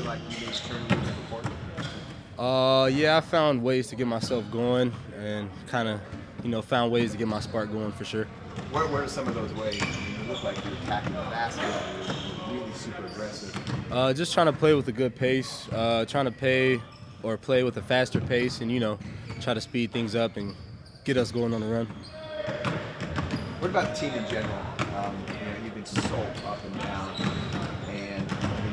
like you need to turn into a quarter? Yeah, I found ways to get myself going and kind of, found ways to get my spark going for sure. What are some of those ways? I mean, you look like you're attacking the basket. You're really super aggressive. Just trying to play with a good pace, trying to play with a faster pace and, try to speed things up and get us going on the run. What about the team in general? You've been so up and down. And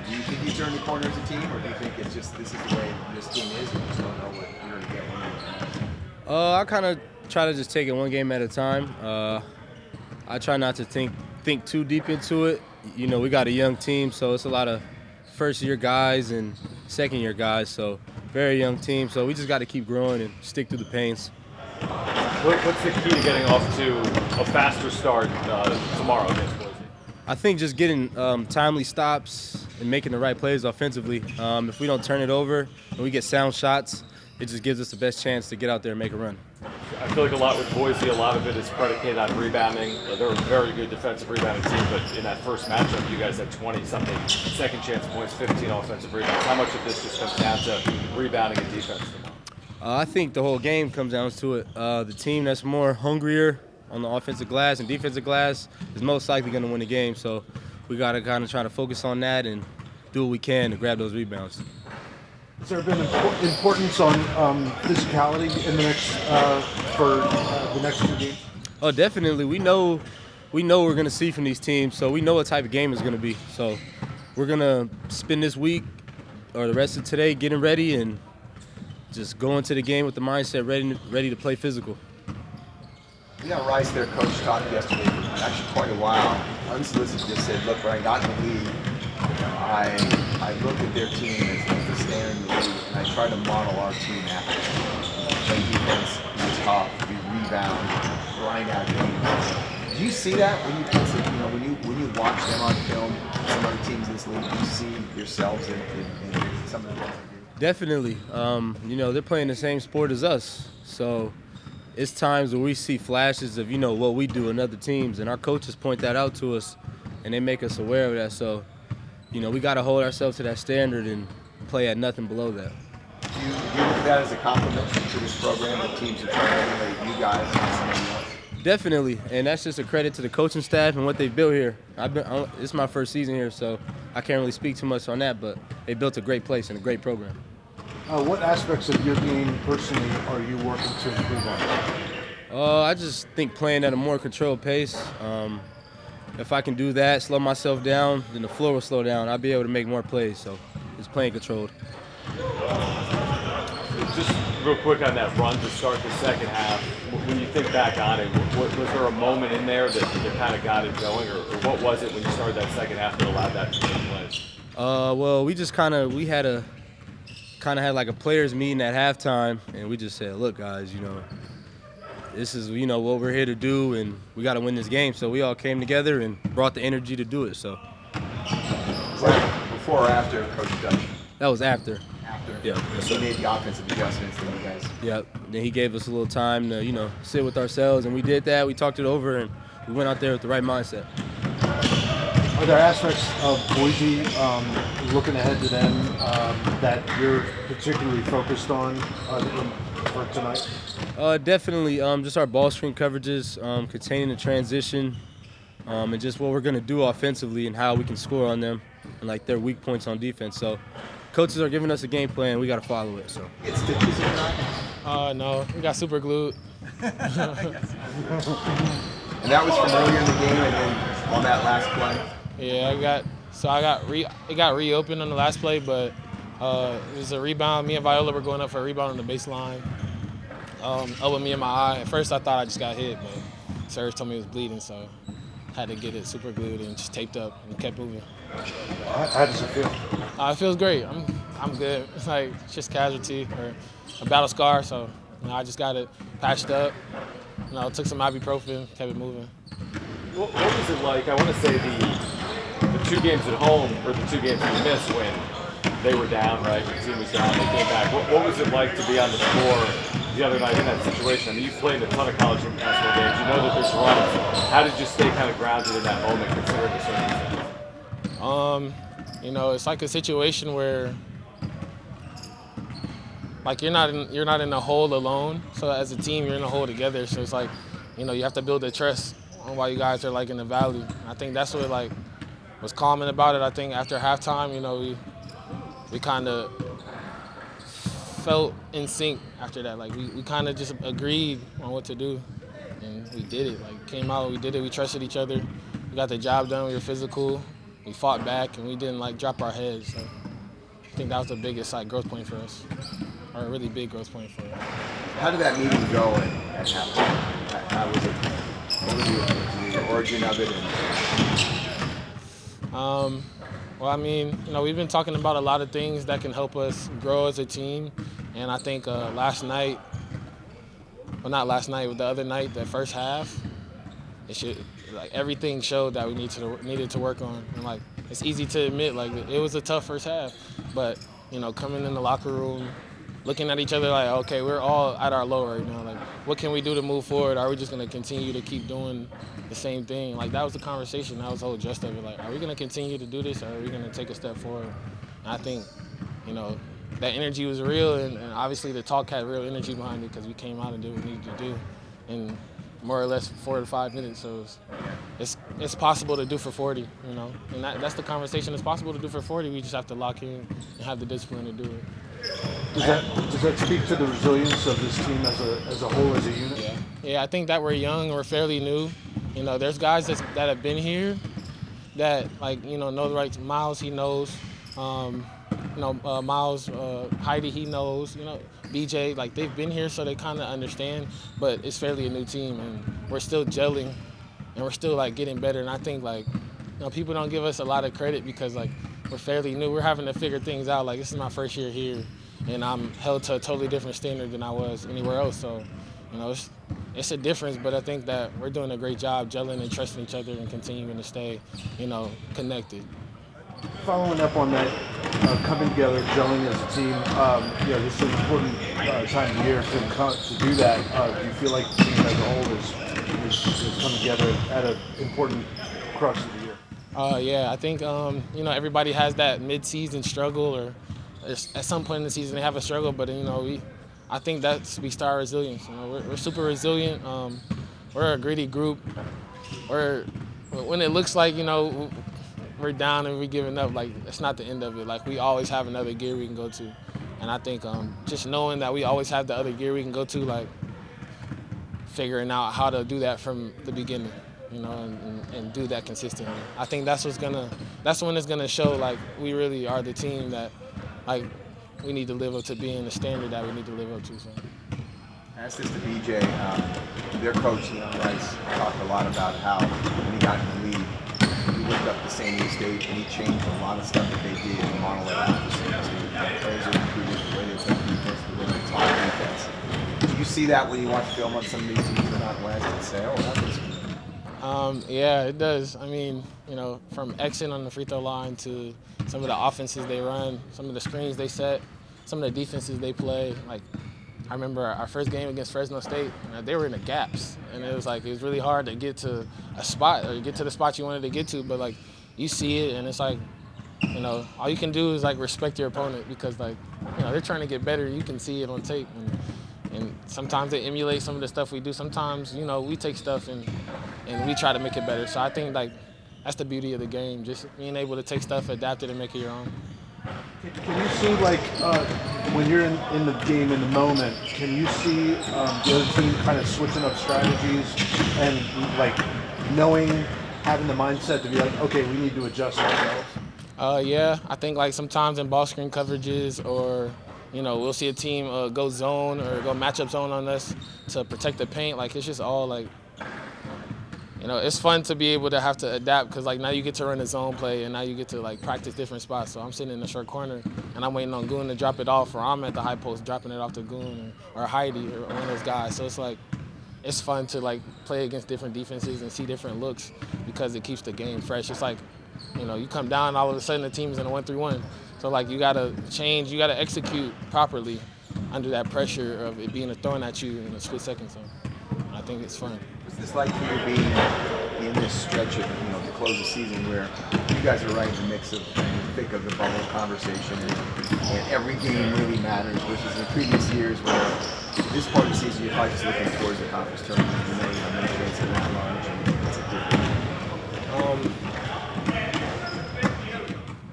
do you think you turn the corner as a team, or do you think it's just this is the way this team is, and you just don't know what you're going to get when you're I kind of try to just take it one game at a time. I try not to think too deep into it. We got a young team, so it's a lot of first-year guys and second-year guys, so very young team. So we just got to keep growing and stick through the pains. What's the key to getting off to a faster start tomorrow against Boise? I think just getting timely stops and making the right plays offensively. If we don't turn it over and we get sound shots, it just gives us the best chance to get out there and make a run. I feel like a lot with Boise, a lot of it is predicated on rebounding. They're a very good defensive rebounding team, but in that first matchup, you guys had 20-something second chance points, 15 offensive rebounds. How much of this just comes down to rebounding and defense tomorrow? I think the whole game comes down to it. The team that's more hungrier on the offensive glass and defensive glass is most likely going to win the game. So we got to kind of try to focus on that and do what we can to grab those rebounds. Has there been importance on physicality in the next for the next two games? Oh, definitely. We know we're going to see from these teams, so we know what type of game it's going to be. So we're going to spend this week or the rest of today getting ready and just go into the game with the mindset ready to play physical. Rice, their coach, talked yesterday for actually quite a while. Unsolicited, just said, "Look, when I got in the league, I looked at their team as the standard in the league, and I tried to model our team after them. Play defense, be tough, be rebound, grind out games." Do you see that when you watch them on film, some other teams in this league? Do you see yourselves in some of the things they do? Definitely. They're playing the same sport as us, so it's times where we see flashes of what we do in other teams, and our coaches point that out to us, and they make us aware of that. So we got to hold ourselves to that standard and play at nothing below that. Do you look at that as a compliment to this program that teams are trying to emulate you guys and somebody else? Definitely, and that's just a credit to the coaching staff and what they've built here. It's my first season here, so I can't really speak too much on that, but they built a great place and a great program. What aspects of your game personally are you working to improve on? I just think playing at a more controlled pace. If I can do that, slow myself down, then the floor will slow down. I'll be able to make more plays, so it's playing controlled. Just real quick on that run to start the second half, when you think back on it, was there a moment in there that kind of got it going, or what was it when you started that second half that allowed that to take place? Well, we just kind of had like a players meeting at halftime, and we just said, look, guys, this is, what we're here to do, and we got to win this game. So we all came together and brought the energy to do it. So. Was that before or after Coach Dutch? That was after. After? Yeah. He made the offensive adjustments that you guys. Yep. Then he gave us a little time to, sit with ourselves, and we did that. We talked it over, and we went out there with the right mindset. Are there aspects of Boise, looking ahead to them, that you're particularly focused on for tonight? Definitely. Just our ball screen coverages, containing the transition, and just what we're going to do offensively and how we can score on them and like their weak points on defense. So coaches are giving us a game plan. We got to follow it. So. Get stitches in that? No, we got super glued. And that was from earlier in the game and then on that last play? Yeah, it got reopened on the last play, but it was a rebound. Me and Viola were going up for a rebound on the baseline. Up with me in my eye. At first I thought I just got hit, but Serge told me it was bleeding, so I had to get it super glued and just taped up and kept moving. How does it feel? It feels great. I'm good. It's like it's just casualty or a battle scar, so I just got it patched up. Took some ibuprofen, kept it moving. What was it like? I want to say the two games at home or the two games you missed when they were down, right? The team was down, they came back. What was it like to be on the floor the other night in that situation? I mean, you've played a ton of college basketball games. You know that there's runs. How did you stay kind of grounded in that moment, considering the circumstances? You know, it's like a situation where like you're not in a hole alone. So as a team, you're in a hole together. So it's like, you know, you have to build the trust on why you guys are like in the valley. And I think that's what like was common about it. I think after halftime, you know, we kind of felt in sync after that. Like we kind of just agreed on what to do, and we did it. Like came out, we did it. We trusted each other. We got the job done. We were physical. We fought back, and we didn't like drop our heads. So I think that was the biggest like growth point for us, or a really big growth point for us. How did that meeting go at halftime? How was it? What was the origin of it? Well, I mean, you know, we've been talking about a lot of things that can help us grow as a team, and I think last night, well, not last night, but the other night, the first half, everything showed that we needed to work on. And like, it's easy to admit, like it was a tough first half, but you know, coming in the locker room, looking at each other like, okay, we're all at our low right now. Like, what can we do to move forward? Are we just gonna continue to keep doing the same thing? Like, that was the conversation. That was the whole gist of it. Like, are we gonna continue to do this, or are we gonna take a step forward? And I think, you know, that energy was real, and obviously the talk had real energy behind it because we came out and did what we needed to do in more or less 4 to 5 minutes. So it's possible to do for 40, you know, and that's the conversation. It's possible to do for 40. We just have to lock in and have the discipline to do it. Does that speak to the resilience of this team as a whole, as a unit? Yeah, I think that we're young, we're fairly new. You know, there's guys that have been here that, like, you know the right. Miles, he knows. Miles, Heidi, he knows. You know, BJ, like, they've been here, so they kind of understand. But it's fairly a new team, and we're still gelling, and we're still like getting better. And I think, like, you know, people don't give us a lot of credit because, like, we're fairly new. We're having to figure things out. Like, this is my first year here, and I'm held to a totally different standard than I was anywhere else. So, you know, it's a difference, but I think that we're doing a great job gelling and trusting each other and continuing to stay, you know, connected. Following up on that, coming together, gelling as a team, this is an important time of year to do that. Do you feel like the team as a whole is coming together at an important crux of the year? Yeah, I think, everybody has that mid-season struggle, or at some point in the season they have a struggle, but, you know, I think that speaks to our resilience. You know, we're super resilient. We're a gritty group. When it looks like, you know, we're down and we're giving up, like, it's not the end of it. Like, we always have another gear we can go to. And I think just knowing that we always have the other gear we can go to, like, figuring out how to do that from the beginning, you know, and do that consistently. I think that's when it's gonna show, like, we really are the team that, like, we need to live up to being the standard that we need to live up to. So. I asked this to BJ. Their coach, Rice, talked a lot about how when he got in the league, he looked up to San Diego State and he changed a lot of stuff that they did in monolith out to San Diego State. The players are recruited, the way they play defense, the way they talk defense. Do you see that when you watch film on some of these teams that are not West and say, oh, that was yeah, it does. I mean, you know, from Xing on the free throw line to some of the offenses they run, some of the screens they set, some of the defenses they play. Like, I remember our first game against Fresno State, they were in the gaps, and it was really hard to get to a spot or get to the spot you wanted to get to. But, like, you see it, and it's like, you know, all you can do is, like, respect your opponent because, like, you know, they're trying to get better. You can see it on tape, and sometimes they emulate some of the stuff we do. Sometimes, you know, we take stuff and we try to make it better. So I think, like, that's the beauty of the game, just being able to take stuff, adapt it, and make it your own. Can you see, like, when you're in the game, in the moment, can you see the other team kind of switching up strategies and, like, having the mindset to be like, okay, we need to adjust ourselves? Yeah, I think, like, sometimes in ball screen coverages or, you know, we'll see a team go zone or go matchup zone on us to protect the paint. Like, it's just all, like, you know, it's fun to be able to have to adapt because, like, now you get to run a zone play and now you get to, like, practice different spots. So I'm sitting in the short corner and I'm waiting on Goon to drop it off, or I'm at the high post dropping it off to Goon or Heidi or one of those guys. So it's like, it's fun to, like, play against different defenses and see different looks because it keeps the game fresh. It's like, you know, you come down, all of a sudden the team's in a 1-3-1. So, like, you got to change, you got to execute properly under that pressure of it being thrown at you in a split second. So I think it's fun. What's this like for you being in this stretch of, you know, to close the season where you guys are right in the mix of thick of the bubble conversation, and every game really matters, versus in previous years where this part of the season you're probably just looking towards the conference tournament, you know how many games are that large, and it's a different.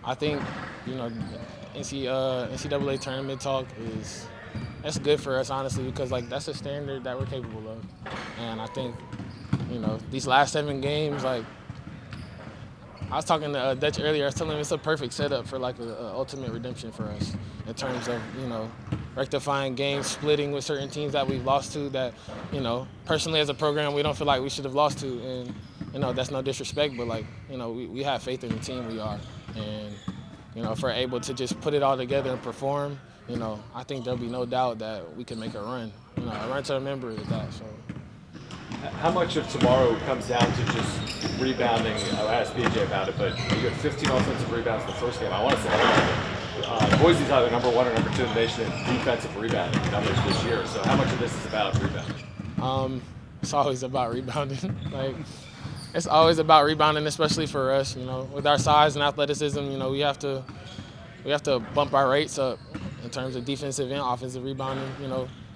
I think, NCAA tournament talk that's good for us, honestly, because like that's a standard that we're capable of. And I think, these last 7 games, like I was talking to Dutch earlier, I was telling him it's a perfect setup for like a ultimate redemption for us in terms of, rectifying games, splitting with certain teams that we've lost to that, personally as a program, we don't feel like we should have lost to. And, that's no disrespect, but like, we have faith in the team we are. And, if we're able to just put it all together and perform, I think there'll be no doubt that we can make a run. A run to remember is that. So. How much of tomorrow comes down to just rebounding? I asked BJ about it, but you got 15 offensive rebounds in the first game. I want to say Boise's either number 1 or number 2 in the nation in defensive rebounding numbers this year. So how much of this is about rebounding? It's always about rebounding. It's always about rebounding, especially for us. With our size and athleticism, we have to bump our rates up in terms of defensive and offensive rebounding.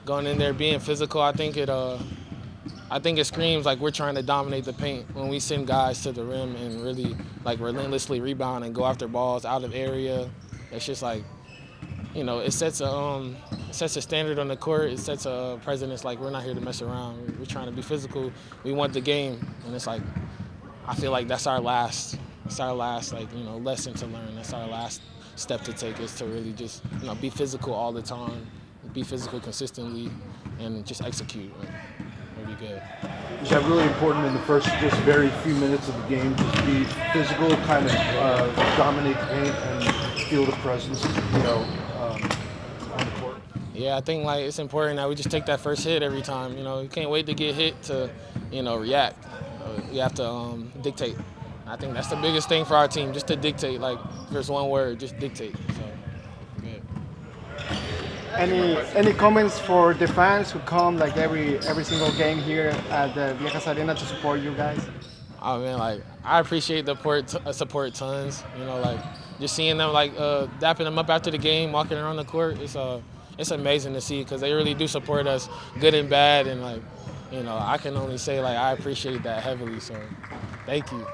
Going in there being physical, I think it screams like we're trying to dominate the paint when we send guys to the rim and really like relentlessly rebound and go after balls out of area. It's just like, it sets a standard on the court. It sets a precedence. Like we're not here to mess around. We're trying to be physical. We want the game, and it's like I feel like that's our last lesson to learn. That's our last step to take, is to really just be physical all the time, be physical consistently, and just execute. We'll be good. Is that really important in the first just very few minutes of the game? Just be physical, kind of dominate the paint and feel the presence, on the court? Yeah, I think it's important that we just take that first hit every time. You can't wait to get hit to, react. You have to dictate. I think that's the biggest thing for our team, just to dictate. Like, if there's one word, just dictate. So, good. Any comments for the fans who come like every single game here at the Viejas Arena to support you guys? Oh man, I appreciate the support tons. Just seeing them dapping them up after the game, walking around the court. It's amazing to see, because they really do support us, good and bad, and I can only say I appreciate that heavily. So, thank you.